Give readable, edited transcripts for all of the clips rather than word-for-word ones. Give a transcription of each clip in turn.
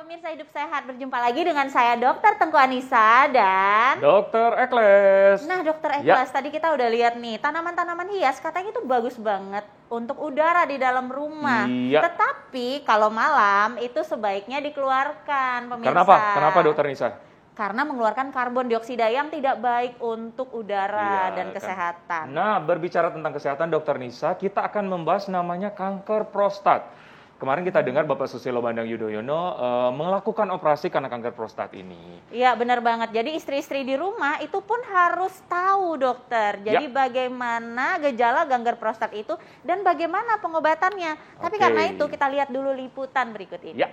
pemirsa Hidup Sehat, berjumpa lagi dengan saya Dr. Tengku Anissa dan Dr. Ekles. Nah, Dr. Ekles, tadi kita udah lihat nih, tanaman-tanaman hias katanya itu bagus banget untuk udara di dalam rumah. Iya. Tetapi kalau malam itu sebaiknya dikeluarkan, pemirsa. Kenapa? Kenapa, Dr. Nisa? Karena mengeluarkan karbon dioksida yang tidak baik untuk udara dan kesehatan. Nah, berbicara tentang kesehatan, Dr. Nisa, kita akan membahas namanya kanker prostat. Kemarin kita dengar Bapak Susilo Bambang Yudhoyono melakukan operasi karena kanker prostat ini. Iya, benar banget. Jadi istri-istri di rumah itu pun harus tahu, dokter. Jadi bagaimana gejala kanker prostat itu dan bagaimana pengobatannya. Tapi karena itu kita lihat dulu liputan berikut ini. Ya.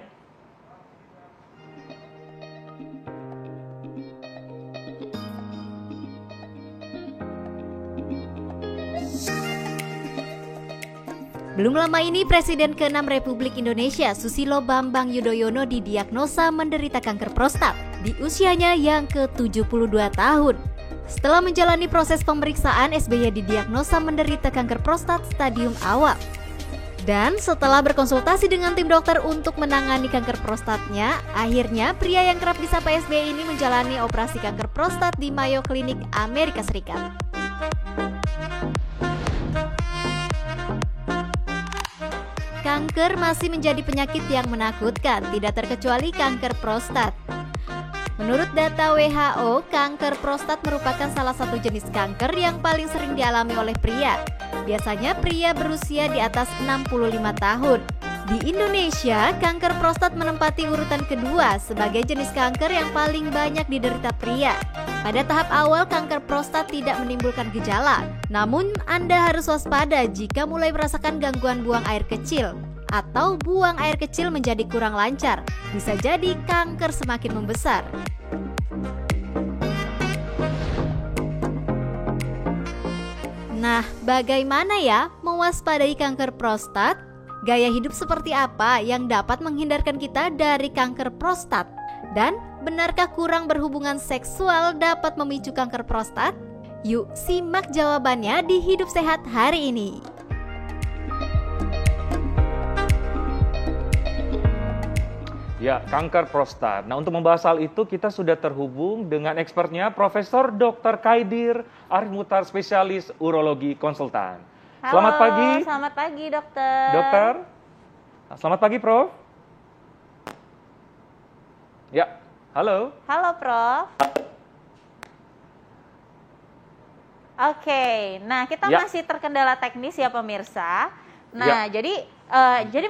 Belum lama ini Presiden ke-6 Republik Indonesia Susilo Bambang Yudhoyono didiagnosa menderita kanker prostat di usianya yang ke-72 tahun. Setelah menjalani proses pemeriksaan, SBY didiagnosa menderita kanker prostat stadium awal. Dan setelah berkonsultasi dengan tim dokter untuk menangani kanker prostatnya, akhirnya pria yang kerap disapa SBY ini menjalani operasi kanker prostat di Mayo Clinic, Amerika Serikat. Kanker masih menjadi penyakit yang menakutkan, tidak terkecuali kanker prostat. Menurut data WHO, kanker prostat merupakan salah satu jenis kanker yang paling sering dialami oleh pria. Biasanya pria berusia di atas 65 tahun. Di Indonesia, kanker prostat menempati urutan kedua sebagai jenis kanker yang paling banyak diderita pria. Pada tahap awal, kanker prostat tidak menimbulkan gejala. Namun, Anda harus waspada jika mulai merasakan gangguan buang air kecil atau buang air kecil menjadi kurang lancar. Bisa jadi kanker semakin membesar. Nah, bagaimana ya mewaspadai kanker prostat? Gaya hidup seperti apa yang dapat menghindarkan kita dari kanker prostat? Dan benarkah kurang berhubungan seksual dapat memicu kanker prostat? Yuk simak jawabannya di Hidup Sehat hari ini. Ya, kanker prostat. Nah, untuk membahas hal itu kita sudah terhubung dengan expertnya Profesor Dr. Kaidir Arif Muhtar, spesialis urologi konsultan. Halo, selamat pagi. Selamat pagi, dokter. Dokter. Selamat pagi, Prof. Ya, halo. Halo, Prof. Oke, nah kita masih terkendala teknis ya pemirsa. Nah, jadi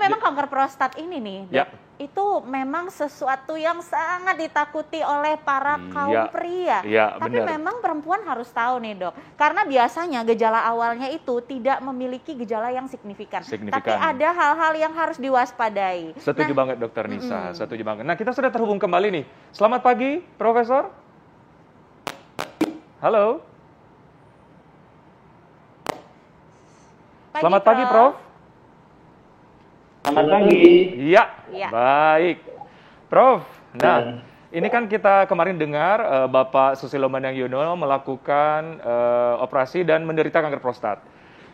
memang kanker prostat ini nih, dok, itu memang sesuatu yang sangat ditakuti oleh para kaum pria. Tapi memang perempuan harus tahu nih, dok, karena biasanya gejala awalnya itu tidak memiliki gejala yang signifikan. Tapi ada hal-hal yang harus diwaspadai. Setuju banget, Dokter Nisa. Setuju banget. Nah, kita sudah terhubung kembali nih. Selamat pagi, Profesor. Halo. Selamat pagi, Prof. Selamat pagi. Iya, baik. Prof, nah ini kan kita kemarin dengar Bapak Susilo Bambang Yudhoyono melakukan operasi dan menderita kanker prostat.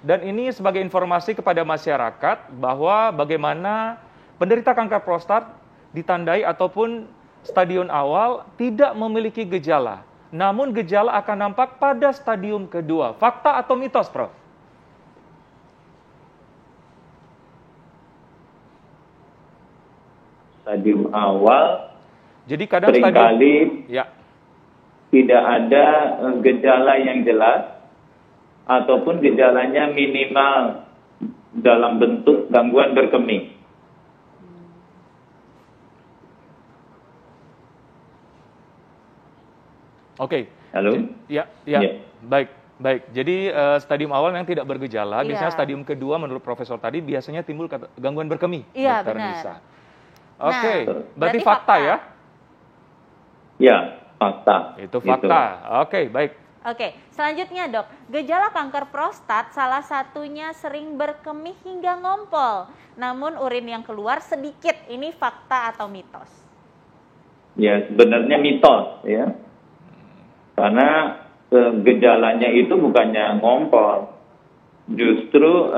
Dan ini sebagai informasi kepada masyarakat bahwa bagaimana penderita kanker prostat ditandai ataupun stadium awal tidak memiliki gejala. Namun gejala akan nampak pada stadium kedua. Fakta atau mitos, Prof? Stadium awal, jadi kadang seringkali tidak ada gejala yang jelas ataupun gejalanya minimal dalam bentuk gangguan berkemih. Oke. Halo? Ya. Baik. Jadi stadium awal yang tidak bergejala, biasanya stadium kedua menurut Profesor tadi biasanya timbul gangguan berkemih. Iya, Dokter benar. Nisa. Oke, berarti fakta ya? Ya, fakta. Itu fakta. Oke, baik. Oke, selanjutnya, dok, gejala kanker prostat salah satunya sering berkemih hingga ngompol, namun urin yang keluar sedikit. Ini fakta atau mitos? Ya, sebenarnya mitos ya. Karena gejalanya itu bukannya ngompol. Justru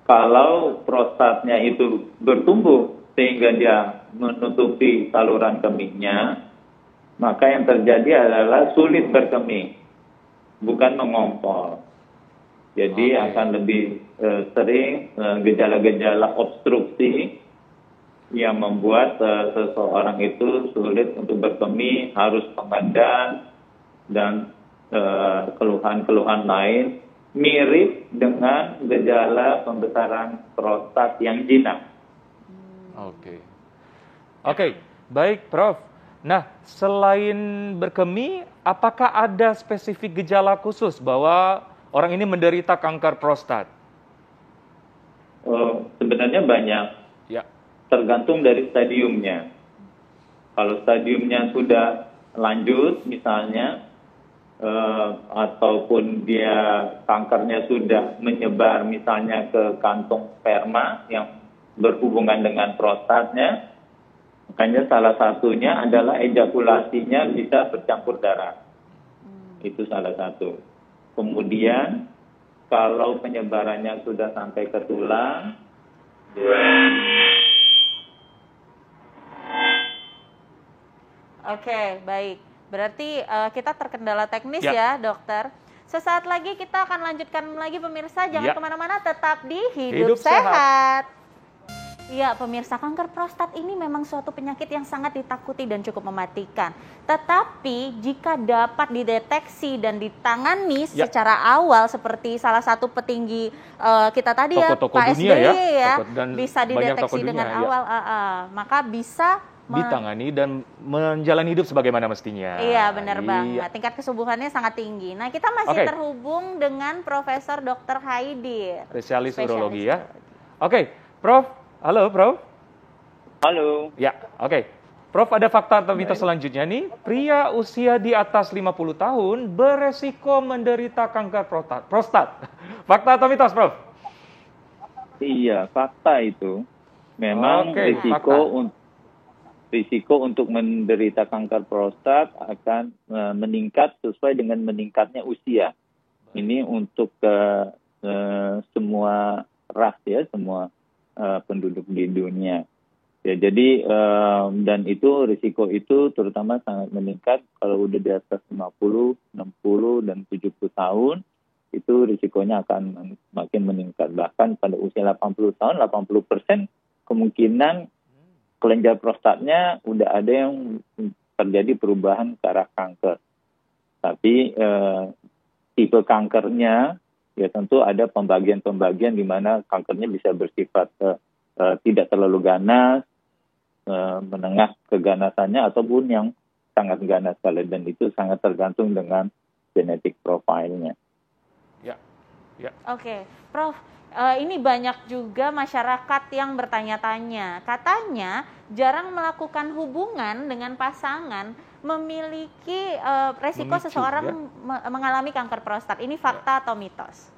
kalau prostatnya itu bertumbuh sehingga dia menutupi saluran kemihnya, maka yang terjadi adalah sulit berkemih, bukan mengompol. Jadi akan lebih sering gejala-gejala obstruksi yang membuat seseorang itu sulit untuk berkemih, harus pengadan, dan keluhan-keluhan lain mirip dengan gejala pembesaran prostat yang jinak. Oke, baik Prof. Nah, selain berkemih, apakah ada spesifik gejala khusus bahwa orang ini menderita kanker prostat? Sebenarnya banyak, tergantung dari stadiumnya. Kalau stadiumnya sudah lanjut misalnya, ataupun dia kankernya sudah menyebar misalnya ke kantong sperma yang berhubungan dengan prostatnya, makanya salah satunya adalah ejakulasinya bisa bercampur darah. Itu salah satu. Kemudian kalau penyebarannya sudah sampai ke tulang, Oke, baik. Berarti kita terkendala teknis ya, dokter. Sesaat lagi kita akan lanjutkan lagi pemirsa. Jangan kemana-mana, tetap di Hidup Sehat. Iya, pemirsa, kanker prostat ini memang suatu penyakit yang sangat ditakuti dan cukup mematikan. Tetapi jika dapat dideteksi dan ditangani secara awal seperti salah satu petinggi kita tadi Pak SBY bisa dideteksi dengan awal, maka bisa ditangani dan menjalani hidup sebagaimana mestinya. Iya, benar banget. Tingkat kesubuhannya sangat tinggi. Nah, kita masih terhubung dengan Profesor Dr. Haidir, spesialis urologi ya. Oke, Prof. Halo, Prof. Halo. Ya, oke. Prof, ada fakta atau mitos selanjutnya nih. Pria usia di atas 50 tahun beresiko menderita kanker prostat. Fakta atau mitos, Prof? Iya, fakta itu. Memang risiko untuk menderita kanker prostat akan meningkat sesuai dengan meningkatnya usia. Ini untuk semua ras ya, semua penduduk di dunia. Ya, jadi dan itu risiko itu terutama sangat meningkat kalau udah di atas 50, 60 dan 70 tahun, itu risikonya akan makin meningkat. Bahkan pada usia 80 tahun, 80% kemungkinan kelenjar prostatnya udah ada yang terjadi perubahan ke arah kanker. Tapi tipe kankernya ya tentu ada pembagian-pembagian di mana kankernya bisa bersifat tidak terlalu ganas, menengah keganasannya, ataupun yang sangat ganas sekali, dan itu sangat tergantung dengan genetik profilnya. Oke, Prof. Ini banyak juga masyarakat yang bertanya-tanya. Katanya jarang melakukan hubungan dengan pasangan memiliki resiko seseorang mengalami kanker prostat. Ini fakta atau mitos?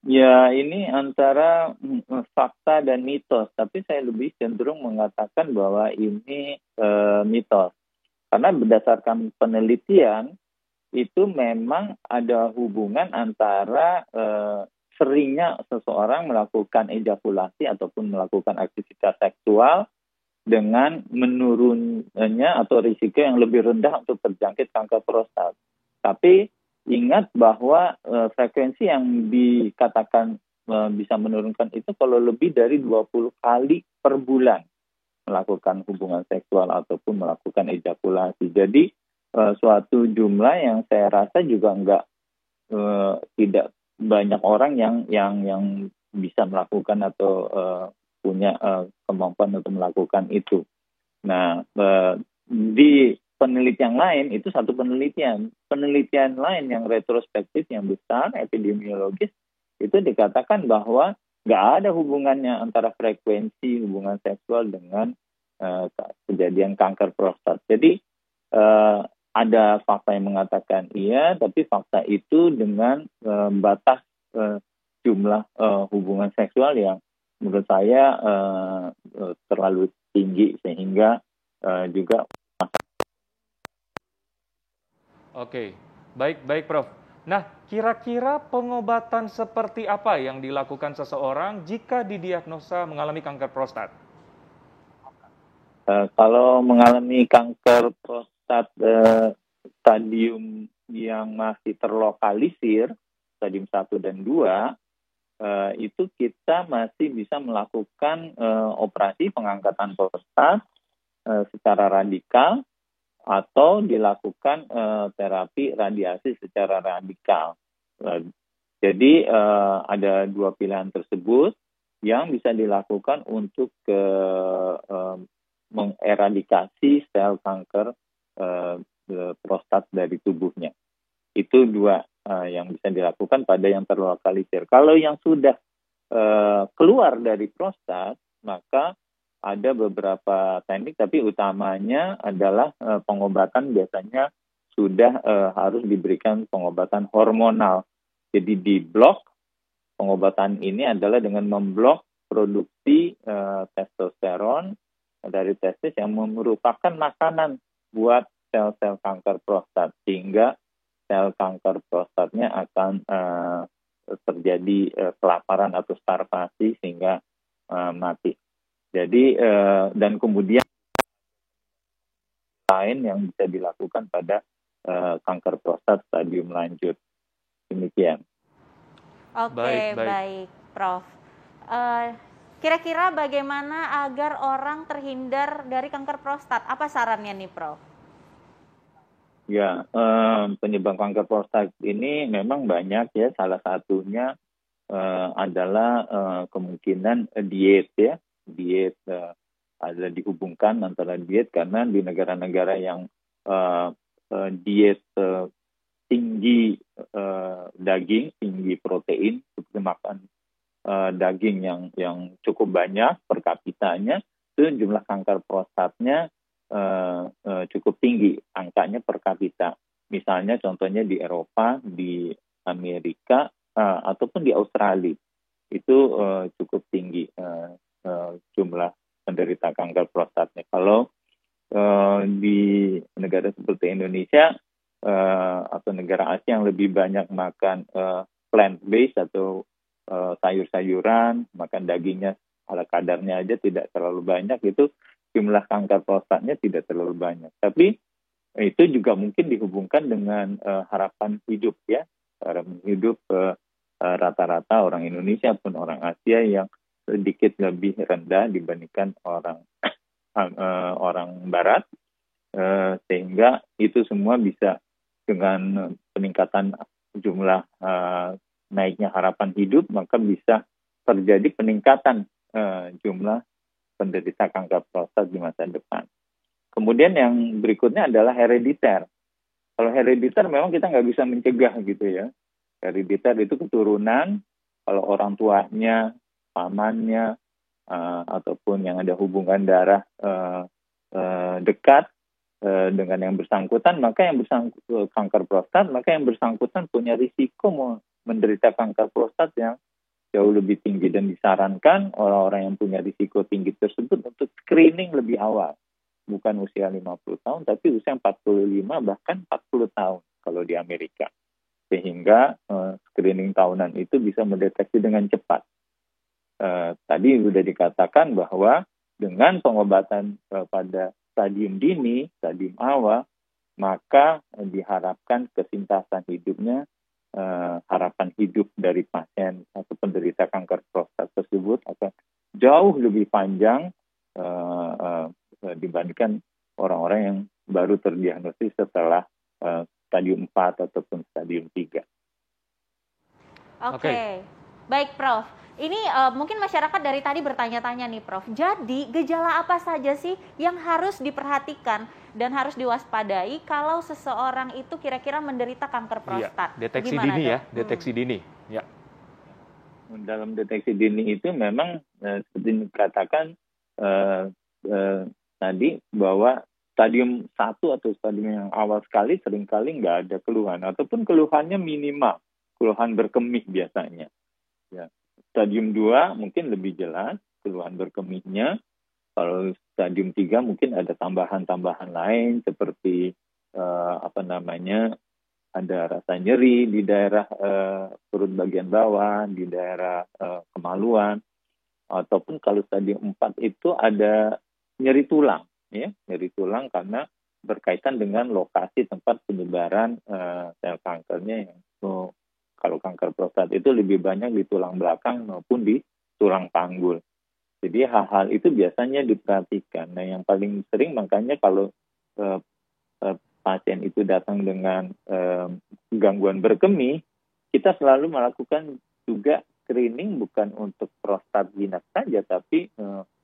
Ya, ini antara fakta dan mitos. Tapi saya lebih cenderung mengatakan bahwa ini mitos. Karena berdasarkan penelitian, itu memang ada hubungan antara seringnya seseorang melakukan ejakulasi ataupun melakukan aktivitas seksual dengan menurunnya atau risiko yang lebih rendah untuk terjangkit kanker prostat. Tapi ingat bahwa frekuensi yang dikatakan bisa menurunkan itu kalau lebih dari 20 kali per bulan melakukan hubungan seksual ataupun melakukan ejakulasi. Jadi suatu jumlah yang saya rasa juga tidak banyak orang yang bisa melakukan atau punya kemampuan untuk melakukan itu. Nah, di penelitian lain, itu satu penelitian. Penelitian lain yang retrospektif, yang besar, epidemiologis, itu dikatakan bahwa nggak ada hubungannya antara frekuensi hubungan seksual dengan kejadian kanker prostat. Jadi, ada fakta yang mengatakan iya, tapi fakta itu dengan batas jumlah hubungan seksual yang menurut saya terlalu tinggi, sehingga juga. Oke, baik Prof. Nah, kira-kira pengobatan seperti apa yang dilakukan seseorang jika didiagnosa mengalami kanker prostat? Kalau mengalami kanker prostat stadium yang masih terlokalisir, stadium 1 dan 2, itu kita masih bisa melakukan operasi pengangkatan prostat secara radikal atau dilakukan terapi radiasi secara radikal. Jadi ada dua pilihan tersebut yang bisa dilakukan untuk mengeradikasi sel kanker prostat dari tubuhnya. Itu dua yang bisa dilakukan pada yang terlokalisir. Kalau yang sudah keluar dari prostat, maka ada beberapa teknik, tapi utamanya adalah pengobatan biasanya sudah harus diberikan pengobatan hormonal. Jadi diblok, pengobatan ini adalah dengan memblok produksi testosteron dari testis yang merupakan makanan buat sel-sel kanker prostat, sehingga sel kanker prostatnya akan terjadi kelaparan atau starvasi sehingga mati. Jadi dan kemudian lain yang bisa dilakukan pada kanker prostat stadium lanjut. Demikian. Oke, baik, Prof. Kira-kira bagaimana agar orang terhindar dari kanker prostat? Apa sarannya nih, Prof? Ya, penyebab kanker prostat ini memang banyak ya. Salah satunya adalah kemungkinan diet ya. Diet ada dihubungkan antara diet, karena di negara-negara yang diet tinggi daging, tinggi protein, seperti makan daging yang cukup banyak per kapitanya, itu jumlah kanker prostatnya cukup tinggi angkanya per kapita. Misalnya contohnya di Eropa, di Amerika, ataupun di Australia, itu cukup tinggi jumlah penderita kanker prostatnya. Kalau di negara seperti Indonesia atau negara Asia yang lebih banyak makan plant-based atau sayur-sayuran, makan dagingnya ala kadarnya aja, tidak terlalu banyak, itu jumlah kanker prostatnya tidak terlalu banyak. Tapi itu juga mungkin dihubungkan dengan harapan hidup ya, harapan hidup rata-rata orang Indonesia pun orang Asia yang sedikit lebih rendah dibandingkan orang Barat, sehingga itu semua bisa dengan peningkatan jumlah naiknya harapan hidup, maka bisa terjadi peningkatan jumlah penderita kanker prostat di masa depan. Kemudian yang berikutnya adalah herediter. Kalau herediter memang kita nggak bisa mencegah gitu ya. Herediter itu keturunan, kalau orang tuanya, pamannya, ataupun yang ada hubungan darah dekat dengan yang bersangkutan, maka yang kanker prostat, maka yang bersangkutan punya risiko menderita kanker prostat yang jauh lebih tinggi, dan disarankan orang-orang yang punya risiko tinggi tersebut untuk screening lebih awal, bukan usia 50 tahun, tapi usia 45 bahkan 40 tahun kalau di Amerika, sehingga screening tahunan itu bisa mendeteksi dengan cepat. Tadi sudah dikatakan bahwa dengan pengobatan pada stadium dini, stadium awal, maka diharapkan kesintasan hidupnya, harapan hidup dari pasien atau penderita kanker prostat tersebut akan jauh lebih panjang dibandingkan orang-orang yang baru terdiagnosis setelah stadium 4 ataupun stadium 3. Oke. Baik, Prof. Ini mungkin masyarakat dari tadi bertanya-tanya nih, Prof. Jadi gejala apa saja sih yang harus diperhatikan dan harus diwaspadai kalau seseorang itu kira-kira menderita kanker prostat? Iya, deteksi Gimana, dini Dok? ya, deteksi dini. Ya. Dalam deteksi dini itu memang seperti dikatakan tadi, bahwa stadium 1 atau stadium yang awal sekali seringkali nggak ada keluhan, ataupun keluhannya minimal, keluhan berkemih biasanya. Ya. Stadium 2 mungkin lebih jelas keluhan berkemihnya. Kalau stadium 3 mungkin ada tambahan-tambahan lain seperti ada rasa nyeri di daerah perut bagian bawah, di daerah kemaluan, ataupun kalau stadium 4 itu ada nyeri tulang. ya, nyeri tulang karena berkaitan dengan lokasi tempat penyebaran sel kankernya yang kalau kanker prostat itu lebih banyak di tulang belakang maupun di tulang panggul. Jadi hal-hal itu biasanya diperhatikan. Nah, yang paling sering makanya kalau pasien itu datang dengan gangguan berkemih, kita selalu melakukan juga screening bukan untuk prostat jinak saja, tapi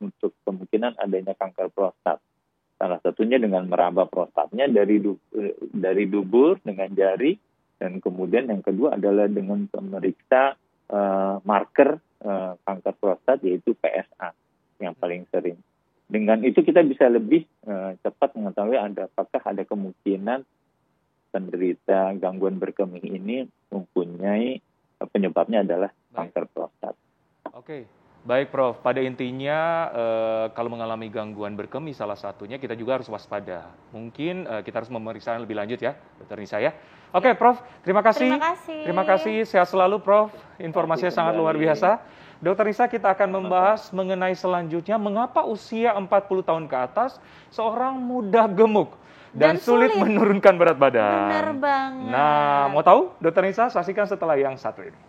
untuk kemungkinan adanya kanker prostat. Salah satunya dengan meraba prostatnya dari dubur dengan jari, dan kemudian yang kedua adalah dengan memeriksa marker kanker prostat, yaitu PSA yang paling sering. Dengan itu kita bisa lebih cepat mengetahui apakah ada kemungkinan penderita gangguan berkemih ini mempunyai penyebabnya adalah kanker prostat. Oke, baik Prof. Pada intinya kalau mengalami gangguan berkemih salah satunya kita juga harus waspada. Mungkin kita harus memeriksa lebih lanjut ya, Dr. Nisa ya. Oke, Prof. Terima kasih. Terima kasih. Sehat selalu, Prof. Informasinya sangat luar biasa. Dr. Nisa, kita akan membahas mengenai selanjutnya mengapa usia 40 tahun ke atas seorang mudah gemuk dan sulit menurunkan berat badan. Benar banget. Nah, mau tahu? Dr. Nisa, saksikan setelah yang satu ini.